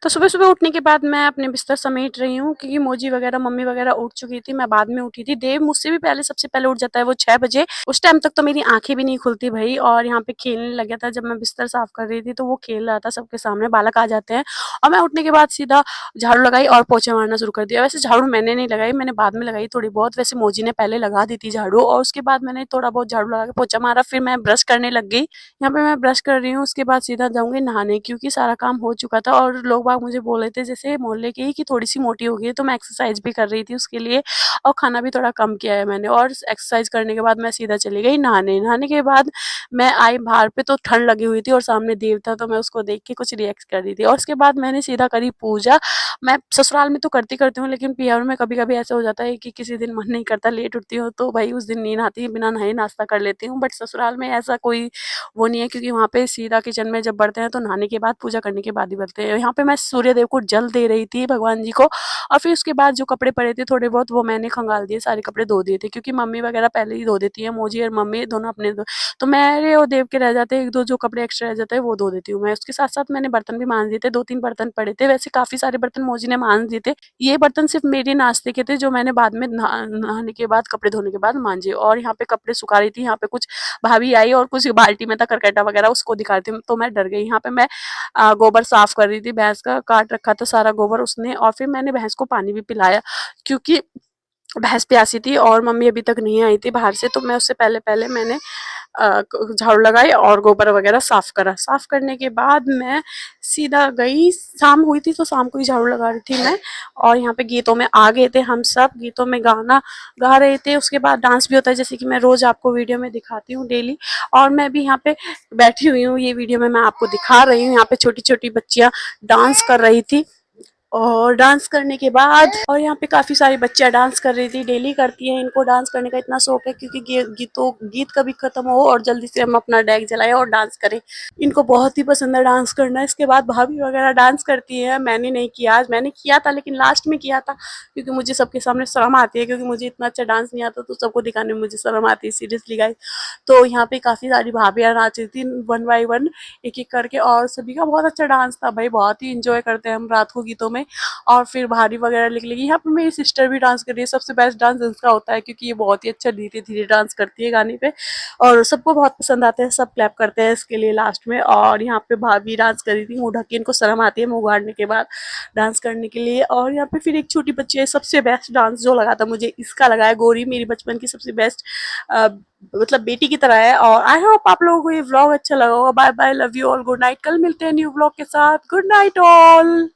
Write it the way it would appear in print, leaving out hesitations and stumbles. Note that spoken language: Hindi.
तो सुबह-सुबह उठने के बाद मैं अपने बिस्तर समेट रही हूँ क्योंकि मोजी वगैरह, मम्मी वगैरह उठ चुकी थी, मैं बाद में उठी थी। देव मुझसे भी पहले सबसे पहले उठ जाता है, वो 6 बजे। उस टाइम तक तो मेरी आँखें भी नहीं खुलती भई, और यहाँ पे खेलने लग गया था। जब मैं बिस्तर साफ कर रही थी तो वो खेल रहा था सबके सामने, बालक आ जाते हैं। और मैं उठने के बाद सीधा झाड़ू लगाई और पोछा मारना शुरू कर दिया। वैसे झाड़ू मैंने नहीं लगाई, मैंने बाद में लगाई थोड़ी बहुत। वैसे मोजी ने पहले लगा दी थी झाड़ू, और उसके बाद मैंने थोड़ा बहुत झाड़ू लगा के पोछा मारा, फिर मैं ब्रश करने लग गई। यहाँ पे मैं ब्रश कर रही हूँ, उसके बाद सीधा जाऊँगी नहाने, क्योंकि सारा काम हो चुका था। और लोग बाग मुझे बोल रहे थे जैसे मोहल्ले के ही कि थोड़ी-सी मोटी हो गई है, तो मैं एक्सरसाइज़ भी कर रही थी उसके लिए, और खाना भी थोड़ा कम किया है मैंने। और एक्सरसाइज़ करने के बाद मैं सीधा चली गई नहाने। नहाने के बाद मैं आई बाहर पे, तो ठंड लगी हुई थी और सामने देव था, तो मैं उसको देख के कुछ रिएक्ट कर रही थी। और उसके बाद मैंने सीधा करी पूजा। मैं ससुराल में तो करती हूँ, लेकिन पीहर में कभी-कभी ऐसा हो जाता है कि किसी दिन मन नहीं करता, लेट उठती हूँ, तो भई उस दिन नहीं नहाती, बिना नहाए नाश्ता कर लेती हूँ। बट ससुराल में ऐसा कोई वो नहीं है, क्योंकि वहाँ पे सीधा किचन में जब बढ़ते हैं तो नहाने के बाद, पूजा करने के बाद ही बढ़ते हैं। यहाँ पे मैं सूर्य देव को जल दे रही थी, भगवान जी को, और फिर उसके बाद जो कपड़े पड़े थे थोड़े बहुत, वो मैंने खंगाल दिए, सारे कपड़े धो दिए थे, क्योंकि मम्मी वगैरह पहले ही धो देती है, मोजी और मम्मी दोनों अपने धो। तो मेरे और देव के रह जाते हैं, 1-2 जो कपड़े एक्स्ट्रा रह जाते हैं वो धो देती हूँ मैं। उसके साथ-साथ मैंने बर्तन भी मांज दिए थे, 2-3 बर्तन पड़े थे, वैसे काफ़ी सारे बर्तन मोजी ने मांज दिए थे। ये बर्तन सिर्फ़ मेरे नाश्ते के थे, जो मैंने बाद में नहाने के बाद, कपड़े धोने के बाद मांजे। और यहाँ पे कपड़े सुखा रही थी, यहाँ पे कुछ भाभी आई और कुछ बाल्टी में था करकटा वगैरह, उसको दिखा रही थी, तो मैं डर गई। यहाँ पे मैं गोबर साफ कर रही थी, भैंस का काट रखा था सारा गोबर उसने, और फिर मैंने भैंस को पानी भी पिलाया, क्योंकि भैंस प्यासी थी और मम्मी अभी तक नहीं आई थी बाहर से। तो मैं उससे पहले-पहले मैंने झाड़ू लगाई और गोबर वगैरह साफ करा। साफ करने के बाद मैं सीधा गई, शाम हुई थी तो शाम को ही झाड़ू लगा रही थी मैं। और यहाँ पे गीतों में आ गए थे हम सब, गीतों में गाना गा रहे थे। उसके बाद डांस भी होता है, जैसे कि मैं रोज़ आपको वीडियो में दिखाती हूँ डेली। और मैं भी यहाँ पे बैठी हुई हूँ, ये वीडियो में मैं आपको दिखा रही हूँ। यहाँ पे छोटी-छोटी बच्चियाँ डांस कर रही थी। और डांस करने के बाद, और यहाँ पे काफ़ी सारी बच्चियाँ डांस कर रही थी, डेली करती हैं, इनको डांस करने का इतना शौक है, क्योंकि गीत कभी ख़त्म हो और जल्दी से हम अपना डेक जलाएँ और डांस करें। इनको बहुत ही पसंद है डांस करना। इसके बाद भाभी वगैरह डांस करती हैं, मैंने नहीं किया आज, मैंने किया था लेकिन लास्ट में किया था, क्योंकि मुझे सबके सामने शर्म आती है, क्योंकि मुझे इतना अच्छा डांस नहीं आता, तो सबको दिखाने में मुझे शर्म आती है, सीरियसली गाइस। तो यहाँ पे काफ़ी सारी भाभियाँ नाच रही थी, वन बाय वन, एक-एक करके, और सभी का बहुत अच्छा डांस था भाई, बहुत ही एन्जॉय करते हैं हम रात को गीतों में। और फिर भारी वगैरह निकलेगी। यहाँ पे मेरी सिस्टर भी डांस कर रही है, सबसे बेस्ट डांस इसका होता है, क्योंकि ये बहुत ही अच्छा धीरे-धीरे डांस करती है गाने पे, और सबको बहुत पसंद आता है, सब क्लैप करते हैं इसके लिए लास्ट में। और यहाँ पे भाभी डांस कर रही थी, मुँह ढक के, इनको शर्म आती है मुँह उघाड़ने के बाद डांस करने के लिए। और यहाँ पे फिर एक छोटी बच्ची है, सबसे बेस्ट डांस जो लगा था मुझे इसका लगा है, गौरी मेरी बचपन की सबसे बेस्ट मतलब बेटी की तरह है। और आई होप आप लोगों को ये व्लॉग अच्छा लगा होगा। Bye bye, love you all, good night. कल मिलते हैं न्यू व्लॉग के साथ। Good night all.